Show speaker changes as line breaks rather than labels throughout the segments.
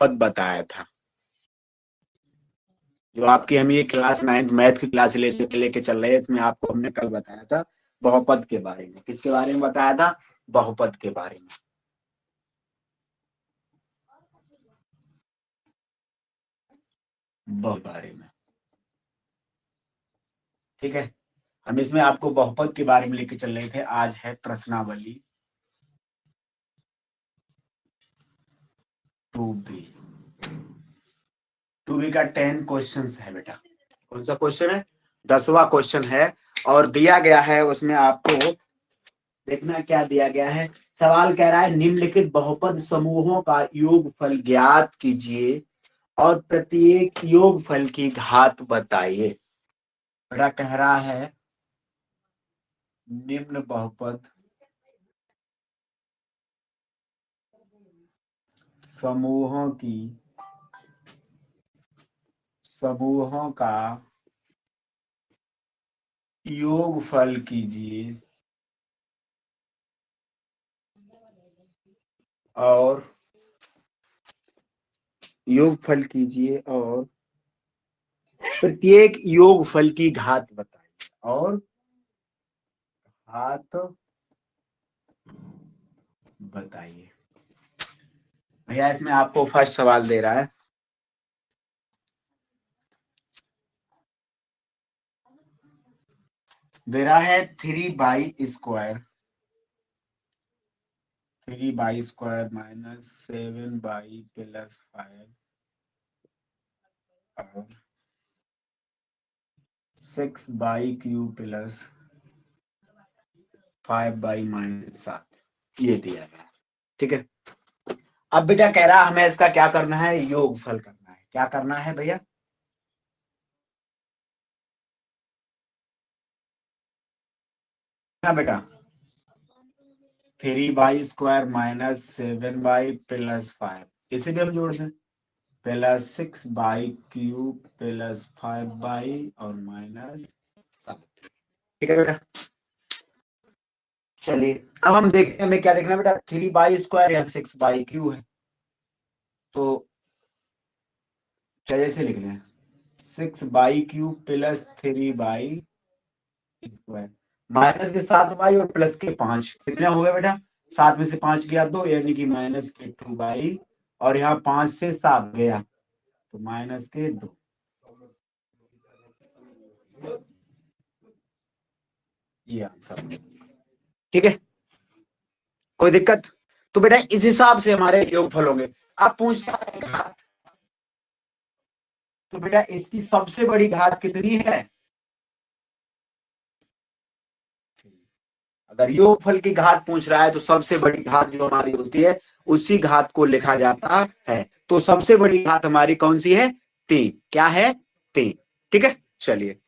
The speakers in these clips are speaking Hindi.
बहुपद बताया था। जो आपकी हम ये क्लास 9th मैथ की क्लास लेके चल रहे हैं, इसमें आपको हमने कल बताया था बहुपद के बारे में। किसके बारे में बताया था? बहुपद के बारे में। बारे में, ठीक है। हम इसमें आपको बहुपद के बारे में लेके चल रहे थे। आज है प्रश्नावली 2B। 2B का 10 क्वेश्चन है बेटा। कौन सा क्वेश्चन है? 10वां क्वेश्चन है। और दिया गया है उसमें आपको देखना क्या दिया गया है। सवाल कह रहा है निम्नलिखित बहुपद समूहों का योगफल ज्ञात कीजिए और प्रत्येक योगफल की घात बताइए। बेटा कह रहा है निम्न बहुपद समूहों का योगफल कीजिए और प्रत्येक योगफल की घात बताइए और घात बताइए। भैया इसमें आपको फर्स्ट सवाल दे रहा है, दे रहा है 3/² माइनस 7/+ 5 और 6/³ प्लस 5/-7 ये दिया गया, ठीक है। अब बेटा कह रहा हमें इसका क्या करना है? योगफल करना है। क्या करना है भैया? ना बेटा 3/² माइनस 7/+ 5 इसे भी हम जोड़ दें प्लस 6/³ प्लस 5 और -7, ठीक है बेटा। चलिए अब हम देखते हैं हमें क्या देखना है बेटा। 3/² या 6/³ है तो चलिए इसे लिख लें 6/³ प्लस 3/² माइनस के 7 और प्लस के 5 कितने हो गए बेटा? 7 में से 5 गया 2 यानी कि -2 और यहाँ 5 से 7 गया तो -2। ये आंसर, ठीक है। कोई दिक्कत? तो बेटा इस हिसाब से हमारे योगफल होंगे। आप पूछता है तो बेटा इसकी सबसे बड़ी घात कितनी है? अगर योगफल की घात पूछ रहा है तो सबसे बड़ी घात जो हमारी होती है उसी घात को लिखा जाता है। तो सबसे बड़ी घात हमारी कौन सी है? 3। क्या है? 3, ठीक है। चलिए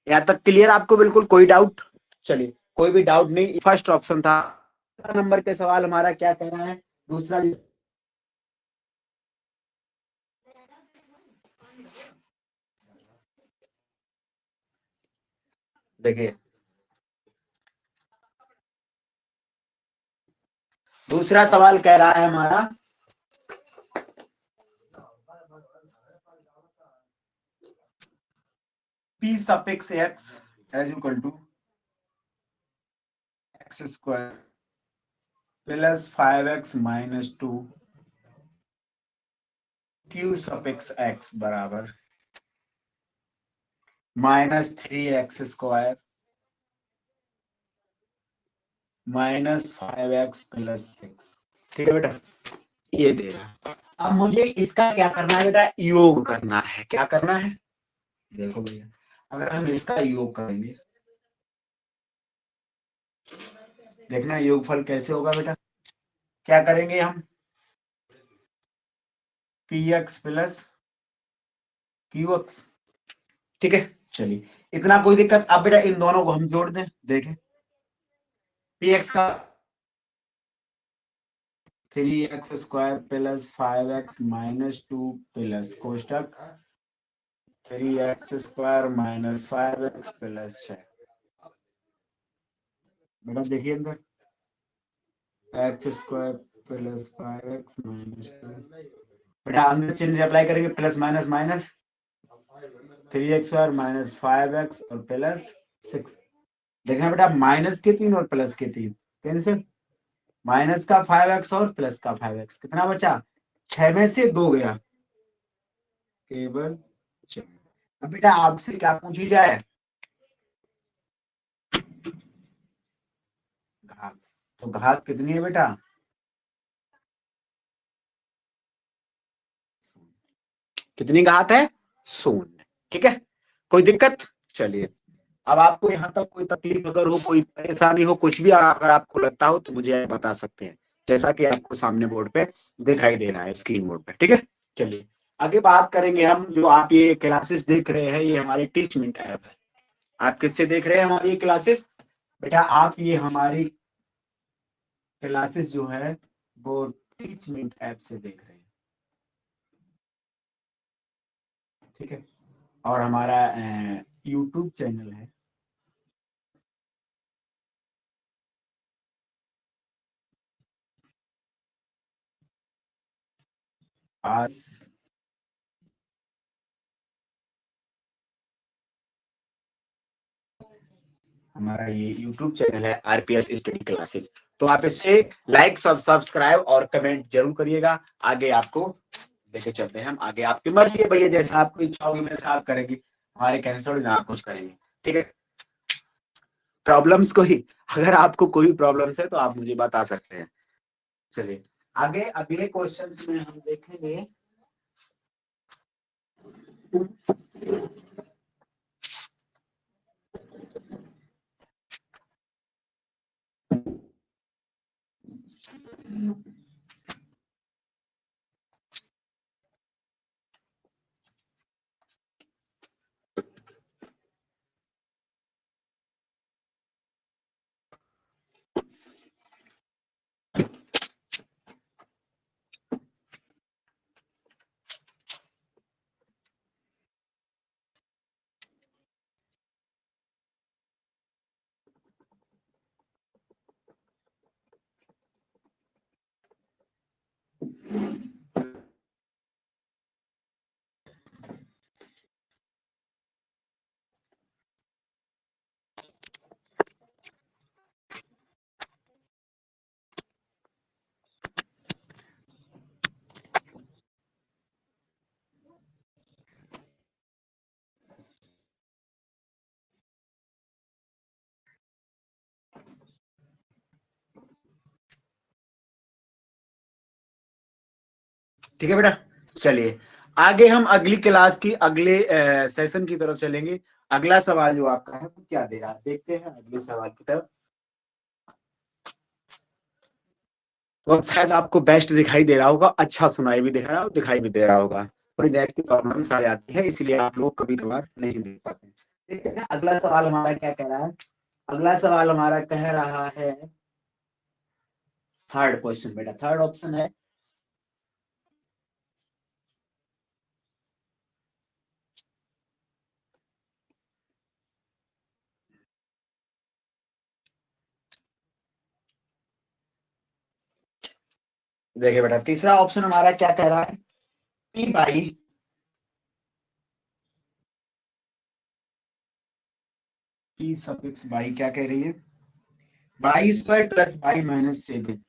यहां तक क्लियर आपको? बिल्कुल कोई डाउट? चलिए कोई भी डाउट नहीं। फर्स्ट ऑप्शन था। नंबर पे सवाल हमारा क्या कह रहा है? दूसरा देखिए, दूसरा सवाल कह रहा है हमारा p suffix x is equal to x² plus 5x minus 2 q suffix x बराबर -3x² माइनस 5x प्लस 6, ठीक है बेटा। ये दे रहा है। अब मुझे इसका क्या करना है बेटा? योग करना है। क्या करना है? देखो भैया अगर हम इसका योग करेंगे, देखना योगफल कैसे होगा बेटा। क्या करेंगे हम? px प्लस qx, ठीक है। चलिए इतना कोई दिक्कत? अब बेटा इन दोनों को हम जोड़ दें, देखें px का 3x² plus 5x minus 2 plus कोष्टक 3x² माइनस 5x प्लस 6। बेटा देखिए अंदर x² प्लस 5x माइनस 2 बेटा अंदर चिन्ह अप्लाई करेंगे, plus minus minus 3x² minus 5x और प्लस 6। देखना बेटा माइनस के 3 और प्लस के 3 कैंसिल, माइनस का 5x और प्लस का 5x, कितना बचा 6 में से 2 गया, केवल 6। अब बेटा आपसे क्या पूछी जाए, घात। तो घात कितनी है बेटा, कितनी घात है, शून्य। ठीक है, कोई दिक्कत। चलिए, अब आपको यहाँ तक कोई तकलीफ अगर हो, कोई परेशानी हो, कुछ भी अगर आपको लगता हो तो मुझे बता सकते हैं, जैसा कि आपको सामने बोर्ड पे दिखाई दे रहा है, स्क्रीन बोर्ड पे। ठीक है, चलिए आगे बात करेंगे हम। जो आप ये क्लासेस देख रहे हैं, ये हमारी टीचमेंट ऐप है। आप किससे देख रहे हैं हमारी ये क्लासेस, बेटा आप ये हमारी क्लासेस जो है वो टीचमेंट ऐप से देख रहे हैं। ठीक है, और हमारा यूट्यूब चैनल है, आज हमारा ये यूट्यूब चैनल है आरपीएस स्टडी क्लासेज। तो आप इससे लाइक, सब्सक्राइब और कमेंट जरूर करिएगा। आगे आपको लेके चलते हैं हम, आगे आपकी मर्जी है भैया, जैसा आपको इच्छा होगी वैसा आप करेंगे, हमारे कहने से थोड़ी ना आप कुछ करेंगे। ठीक है, प्रॉब्लम्स को ही, अगर आपको कोई प्रॉब्लम्स है तो आप मुझे बता सकते हैं। चलिए आगे अगले क्वेश्चंस में हम देखेंगे। ठीक है बेटा, चलिए आगे हम अगली क्लास की अगले सेशन की तरफ चलेंगे। अगला सवाल जो आपका है वो क्या दे रहा है, देखते हैं अगले सवाल की तरफ। तो अब शायद आपको बेस्ट दिखाई दे रहा होगा, अच्छा सुनाई भी दे रहा हो, दिखाई भी दे रहा होगा। थोड़ी नेट की प्रॉब्लम्स आ जाती है, इसलिए आप लोग कभी कभार नहीं देख पाते। ठीक है, अगला सवाल हमारा क्या कह रहा है, अगला सवाल हमारा कह रहा है, थर्ड क्वेश्चन बेटा, थर्ड ऑप्शन है, देखिए बेटा तीसरा ऑप्शन हमारा क्या कह रहा है, P by P suffix by क्या कह रही है, by square plus by minus 7,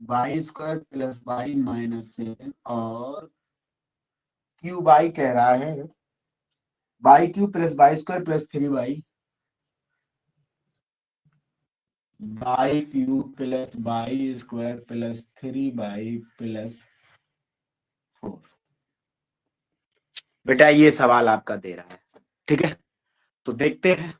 by square plus by minus 7, और क्यू बाई कह रहा है by Q plus by square plus 3 by, by Q plus by square plus 3 by plus 4। बेटा ये सवाल आपका दे रहा है। ठीक है, तो देखते हैं।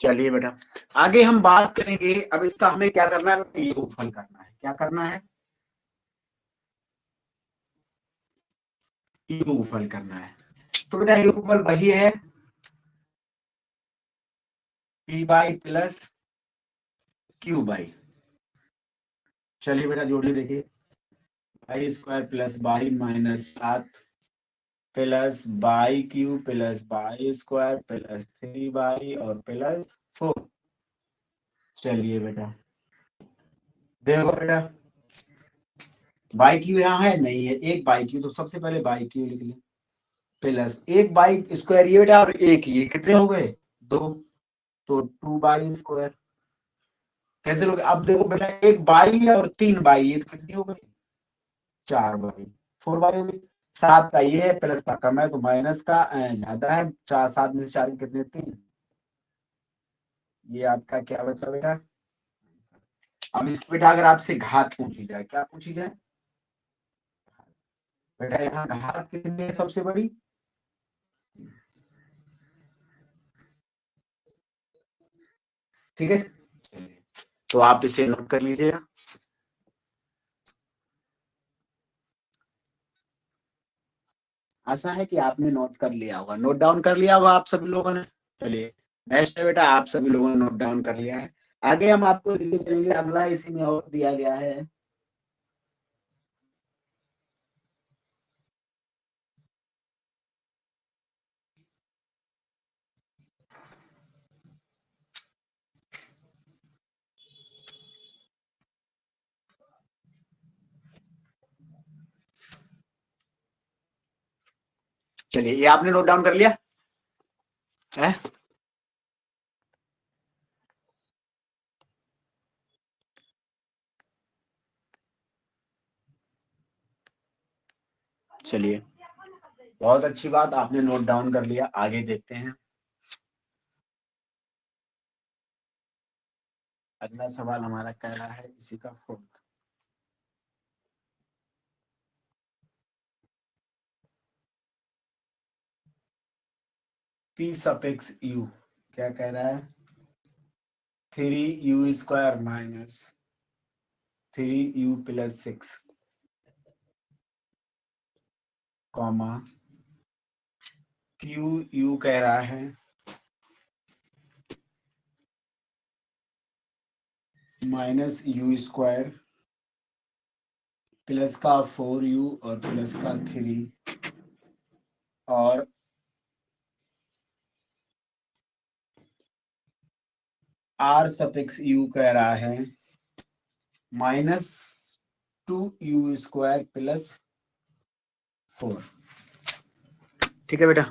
चलिए बेटा, आगे हम बात करेंगे। अब इसका हमें क्या करना है, योगफल करना है। क्या करना है, योगफल करना है। तो बेटा योगफल वही है P by plus Q by. चलिए बेटा जोड़िए, देखिए by square plus by minus 7 plus by Q plus by square plus 3 by और प्लस 4। चलिए बेटा देखो बेटा, बाई क्यू यहाँ है नहीं है, एक बाई क्यू, तो सबसे पहले बाई क्यू लिख ले प्लस एक बाई स्क्वायर ये बेटा और एक ये कितने हो गए, 2, तो 2 बाई स्क्वायर। कैसे लोग, अब देखो बेटा एक बाई है और 3 बाई, ये तो कितनी हो गई, 4 बाई, 4 बाई हो गई। 7 का ये है प्लस का कम है तो माइनस का ज्यादा है, 4 7 में से 4 कितने, 3। ये आपका क्या बचा बेटा। अब इस बेटा अगर आपसे घात पूछी जाए, क्या पूछी जाए बेटा, यहाँ घात कितनी है सबसे बड़ी, ठीक है। तो आप इसे नोट कर लीजिएगा। आशा है कि आपने नोट कर लिया होगा, नोट डाउन कर लिया होगा आप सभी लोगों ने। चलिए नेक्स्ट है बेटा, आप सभी लोगों ने नोट डाउन कर लिया है। आगे हम आपको लेके चलेंगे, अगला इसी में और दिया गया है। चलिए ये आपने नोट डाउन कर लिया है। चलिए बहुत अच्छी बात, आपने नोट डाउन कर लिया। आगे देखते हैं, अगला सवाल हमारा कह रहा है इसी का फोर्थ। पी सफिक्स यू क्या कह रहा है, 3u² minus 3u+6 comma Q U कह रहा है -u² प्लस का 4u और प्लस का 3 और r⁻u कह रहा है -2u² प्लस 4। ठीक है बेटा,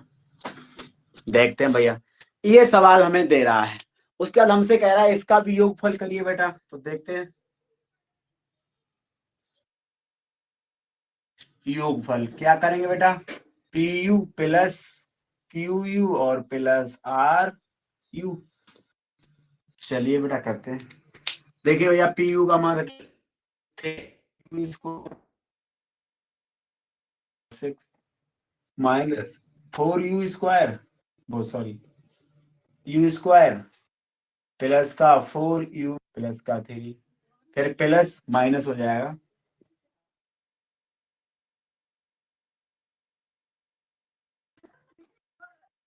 देखते हैं भैया, ये सवाल हमें दे रहा है, उसके बाद हमसे कह रहा है इसका भी योगफल करिए बेटा। तो देखते हैं योगफल क्या करेंगे बेटा, P U plus Q U और प्लस आर यू। चलिए बेटा करते हैं, देखिए भैया पी यू का मान रखिए, इसको 6 -4u², वो सॉरी u² प्लस का 4u प्लस का 3, फिर प्लस माइनस हो जाएगा,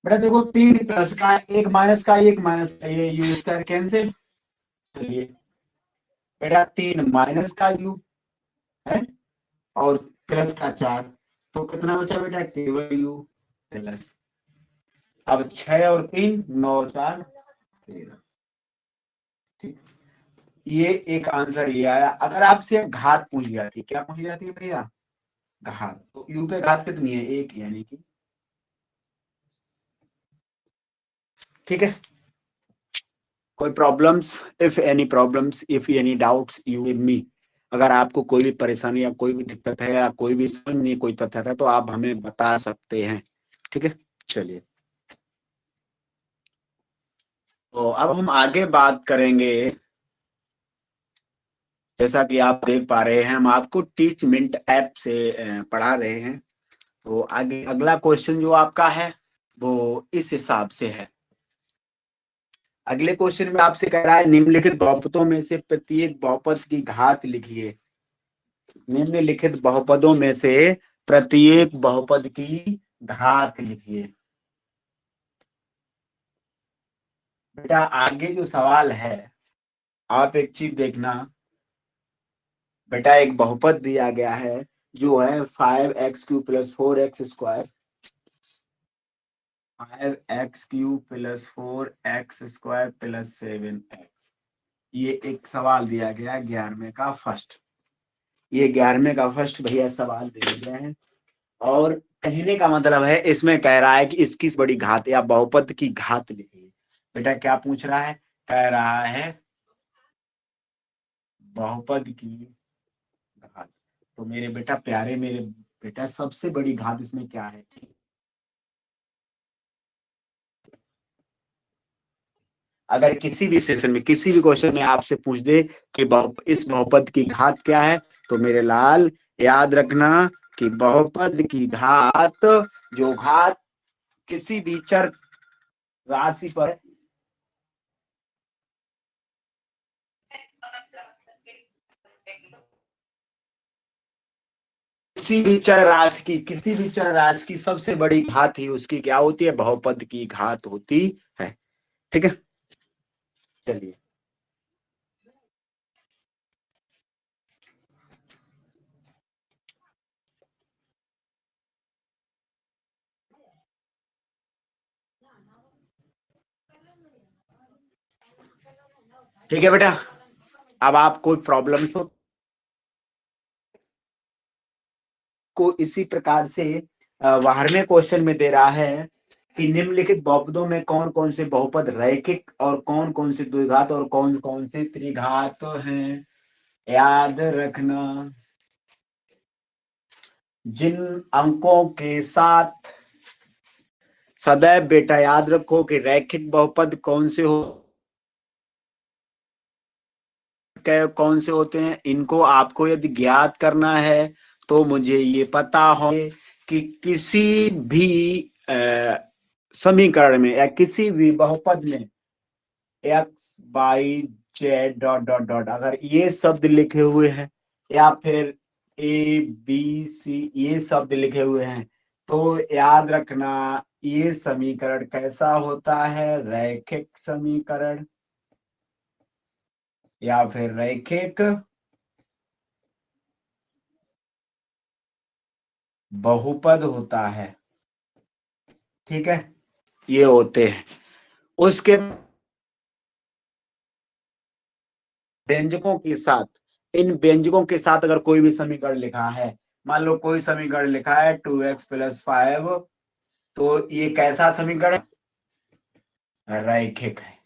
बेटा देखो 3 प्लस का एक माइनस का ये u² कैंसिल। चलिए बेटा 3 - का u है और प्लस का 4, तो कितना बचा बेटा, केवल u प्लस। अब 6 और 3 9 और 4 13। ठीक, ये एक आंसर ये आया। अगर आपसे घात पूछ जाती, क्या पूछ जाती है भैया, घात, तो u पे घात कितनी है, एक, यानी कि ठीक है। कोई problems, if any problems, if any doubts you with me, अगर आपको कोई भी परेशानी या कोई भी दिक्कत है या कोई भी समझ नहीं कोई तथ्य है तो आप हमें बता सकते हैं, ठीक है। चलिए तो अब हम आगे बात करेंगे, जैसा कि आप देख पा रहे हैं हम आपको टीच मिनट ऐप से पढ़ा रहे हैं। तो आगे अगला क्वेश्चन जो आपका है वो इस हिसाब से है, अगले क्वेश्चन में आपसे कह रहा है निम्नलिखित बहुपदों में से प्रत्येक बहुपद की घात लिखिए। निम्नलिखित बहुपदों में से प्रत्येक बहुपद की घात लिखिए। बेटा आगे जो सवाल है, आप एक चीज देखना। बेटा एक बहुपद दिया गया है जो है 5x³ + 4x²। 5x³ + 4x² + 7x। ये एक सवाल दिया गया है 11वें का फर्स्ट। ये 11वें का फर्स्ट भैया सवाल दे दिया है। और कहने का मतलब है इसमें कह रहा है कि इसकी बड़ी घात या बहुपद की घात लिखिए। बेटा क्या पूछ रहा है? कह रहा है बहुपद की घात। तो मेरे बेटा प्यारे, मेरे बेटा सबसे बड़ी घात इसमें क्या है? अगर किसी भी सेशन में किसी भी क्वेश्चन में आपसे पूछ दे कि इस बहुपद की घात क्या है, तो मेरे लाल याद रखना कि बहुपद की घात, जो घात किसी भी चर राशि पर किसी भी चर राशि की सबसे बड़ी घात ही उसकी क्या होती है? बहुपद की घात होती है। ठीक है, चलिए। ठीक है बेटा, अब आप कोई प्रॉब्लम हो को इसी प्रकार से 12वें क्वेश्चन में दे रहा है कि निम्नलिखित बहुपदों में कौन कौन से बहुपद रैखिक और कौन कौन से द्विघात और कौन कौन से त्रिघात हैं। याद रखना, जिन अंकों के साथ सदैव बेटा याद रखो कि रैखिक बहुपद कौन से हो, कौन से होते हैं, इनको आपको यदि ज्ञात करना है तो मुझे ये पता हो कि किसी भी समीकरण में या किसी भी बहुपद में x, y, z ... अगर ये शब्द लिखे हुए हैं या फिर ABC ये शब्द लिखे हुए हैं, तो याद रखना ये समीकरण कैसा होता है? रैखिक समीकरण या फिर रैखिक बहुपद होता है। ठीक है, ये होते हैं। उसके व्यंजकों के साथ, इन व्यंजकों के साथ अगर कोई भी समीकरण लिखा है, मान लो कोई समीकरण लिखा है 2x + 5, तो ये कैसा समीकरण? रैखिक है।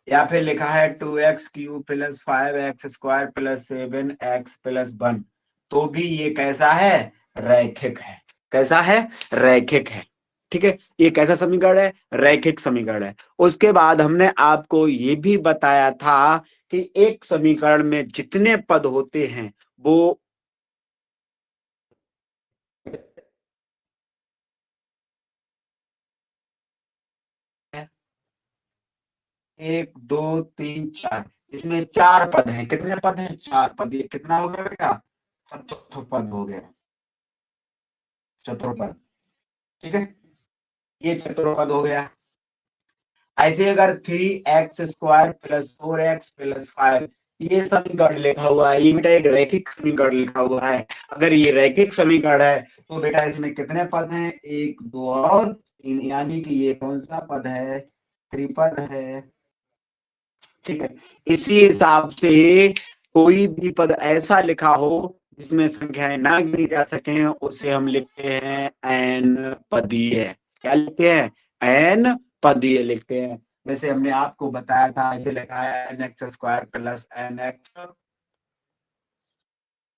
या फिर लिखा है 2x³ + 5x² + 7x + 1, तो भी ये कैसा है? रैखिक है। कैसा है? रैखिक है। ठीक है, ये कैसा समीकरण है? रैखिक समीकरण है। उसके बाद हमने आपको ये भी बताया था कि एक समीकरण में जितने पद होते हैं वो 1 2 3 4, इसमें 4 पद हैं। कितने पद हैं? 4 पद। ये कितना हो गया बेटा? चतुर्थ पद हो गया, चतुर्पद। ठीक है, ये चतुर्पद हो गया। ऐसे अगर 3x² + 4x + 5, ये समीकरण लिखा हुआ है, ये बेटा एक रैखिक समीकरण लिखा हुआ है। अगर ये रैखिक समीकरण है तो बेटा इसमें कितने पद हैं? 1 2 और 3, यानी कि ये कौन सा पद है? त्रिपद है। ठीक है, इसी हिसाब से कोई भी पद ऐसा लिखा हो जिसमें संख्याएं ना गिनी जा सके उसे हम लिखते हैं एन पदीय। क्या लिखते हैं? एन पदीय लिखते हैं। जैसे हमने आपको बताया था, ऐसे लिखा है nx² + nx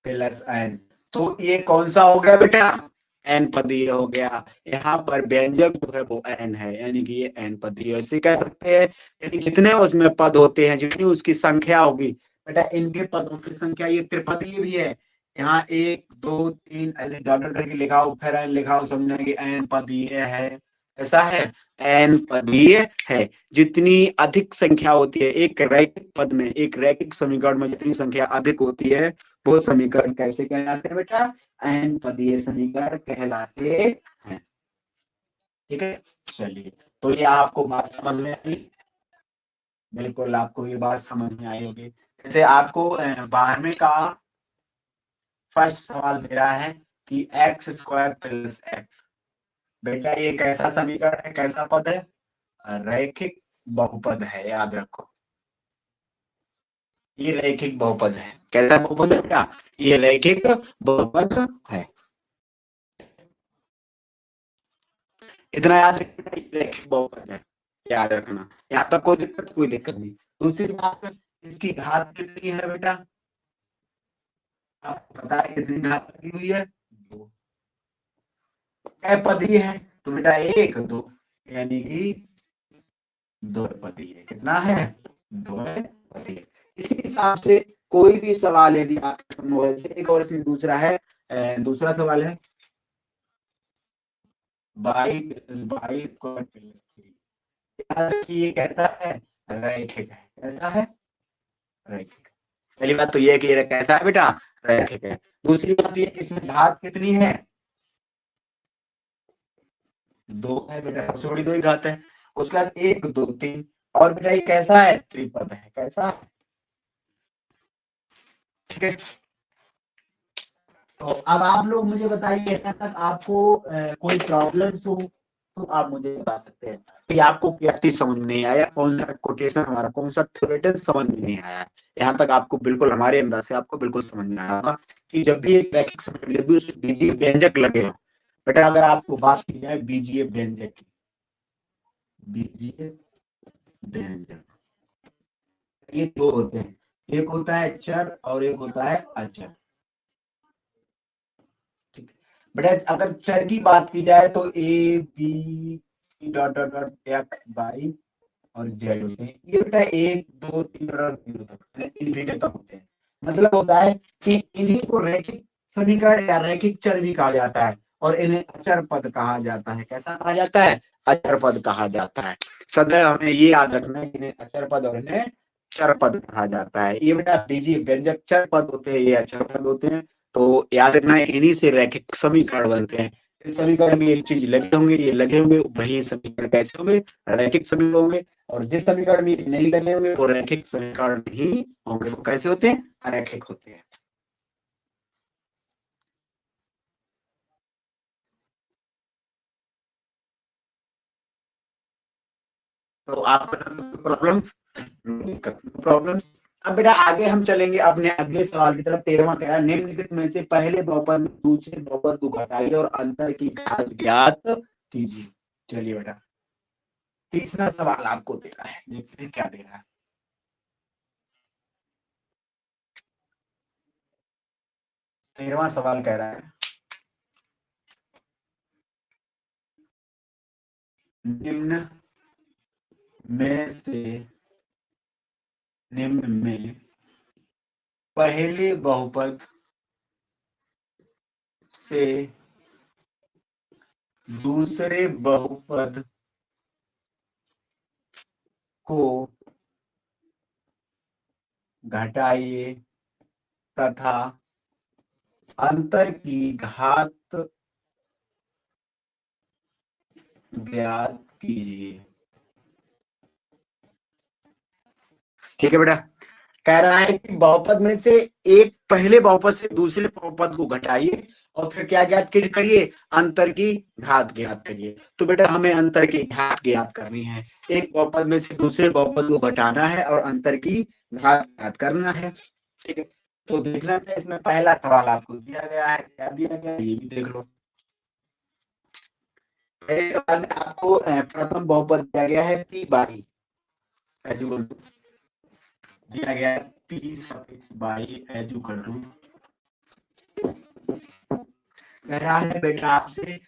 + n। तो ये कौन सा हो गया बेटा? एन पदीय हो गया। यहाँ पर व्यंजक जो है वो एन है, यानी कि ये एन पदीय। ऐसे कह सकते हैं यानी जितने उसमें पद होते हैं, जितनी उसकी संख्या होगी बेटा, इनके पदों की संख्या ये त्रिपदीय भी है। यहाँ 1 2 3 ऐसे डॉट डॉट करके लिखा हो, फिर एन लिखा हो, समझना कि एन पदीय है। कैसा है, एन पदीय है। जितनी अधिक संख्या होती है एक रैखिक पद में, एक रैखिक समीकरण में जितनी संख्या अधिक होती है वो समीकरण कैसे कहलाते हैं बेटा, एन पदीय समीकरण कहलाते हैं। ठीक है, चलिए, तो ये आपको बात समझ में आई, बिल्कुल आपको ये बात समझ में आई होगी। जैसे आपको 12वें का फर्स्ट सवाल दे रहा है कि एक्स स्क्वायर प्लस एक्स, बेटा ये कैसा समीकरण है, कैसा पद है, रैखिक बहुपद है, याद रखो ये रैखिक बहुपद है। कैसा बहुपद है बेटा, ये रैखिक बहुपद है। इतना याद रखना, ये रैखिक बहुपद है, याद रखना, यहाँ तक कोई दिक्कत, कोई दिक्कत नहीं। दूसरी बात, इसकी घात कितनी है बेटा, आपको पता है कितनी घात लगी हुई है, दो। कै पदी है, तो बेटा एक दो, यानी कि दो पदी है। कितना है, दो पदी है। इसी हिसाब से कोई भी सवाल यदि आपके मोबाइल से, एक और इसमें दूसरा है, दूसरा सवाल है by plus by square plus three, याद रखिए ये कैसा है, रैखिक है। कैसा है, रैखिक। पहली बात तो ये है कि ये कैसा है बेटा, रैखिक है। दूसरी बात ये कि इसमें घात कितनी है, दो है बेटा, सबसे बड़ी दो ही घात है। उसके बाद एक दो तीन, और बेटा ये कैसा है, त्रिपद है। कैसा है, ठीक है। तो अब आप लोग मुझे बताइए, यहाँ तक आपको कोई प्रॉब्लम्स हो तो आप मुझे बता सकते हैं कि आपको क्या चीज समझ में नहीं आया, कौन सा कोटेशन हमारा, कौन सा थ्योरेटिक समझ में नहीं आया। यहाँ तक आपको बिल्कुल हमारे अंदाज से आपको बिल्कुल समझ में आया होगा कि जब भी एक रैखिक समीकरण, जब भी उसमें बीजीय व्यंजक लगे हो, बेटा अगर आपको बात की जाए बीजीय व्यंजक की, बीजीय व्यंजक, ये दो होते हैं, एक होता है चर और एक होता है अचर। ठीक है बेटा, अगर चर की बात की जाए तो A B C dot dot dot X Y और जेड होते हैं। ये बेटा एक दो तीन और जीरो तक, इन्फिनिटी तक होते हैं। मतलब होता है कि इन्हीं को रैखिक समीकरण या रैखिक चर भी कहा जाता है, और इन्हें अचर पद कहा जाता है। कैसा कहा जाता है, अचर पद कहा जाता है। सदैव हमें ये याद रखना है कि इन्हें अचर पद और इन्हें चर पद कहा जाता है। ये बेटा बीजीय व्यंजक चर पद होते हैं, ये अचर पद होते हैं। तो याद रखना है इन्हीं से रैखिक समीकरण बनते हैं। इस समीकरण में एक चीज लगे होंगे, ये लगे होंगे, वही समीकरण कैसे होंगे, रैखिक समीकरण होंगे। और जिस समीकरण में नहीं लगे होंगे वो रैखिक समीकरण ही होंगे। वो कैसे होते हैं, अरैखिक होते हैं। तो आपको प्रॉब्लम्स, प्रॉब्लम्स। अब बेटा आगे हम चलेंगे अपने अगले सवाल की तरफ। 13वां कह रहा है निम्नलिखित में से पहले बहुपद में दूसरे बहुपद को घटाइए और अंतर की घात ज्ञात कीजिए। चलिए बेटा, तीसरा सवाल आपको दे रहा है, देखते हैं क्या दे रहा है। 13वां सवाल कह रहा है निम्न में से, निम्न में पहले बहुपद से दूसरे बहुपद को घटाइए तथा अंतर की घात ज्ञात कीजिए। ठीक है बेटा, कह रहा है कि बहुपद में से एक, पहले बहुपद से दूसरे बहुपद को घटाइए और फिर क्या ज्ञात करिए, अंतर की घात ज्ञात करिए। तो बेटा हमें अंतर की घात ज्ञात करनी है, एक बहुपद में से दूसरे बहुपद को घटाना है और अंतर की घात ज्ञात करना है। ठीक है, तो देखना है इसमें पहला सवाल आपको दिया गया है, क्या दिया गया है ये भी देख लो। पहले सवाल में आपको प्रथम बहुपद दिया गया है पी बाई, दिया गया है P suffix y is equal to, कह रहा है बेटा आपसे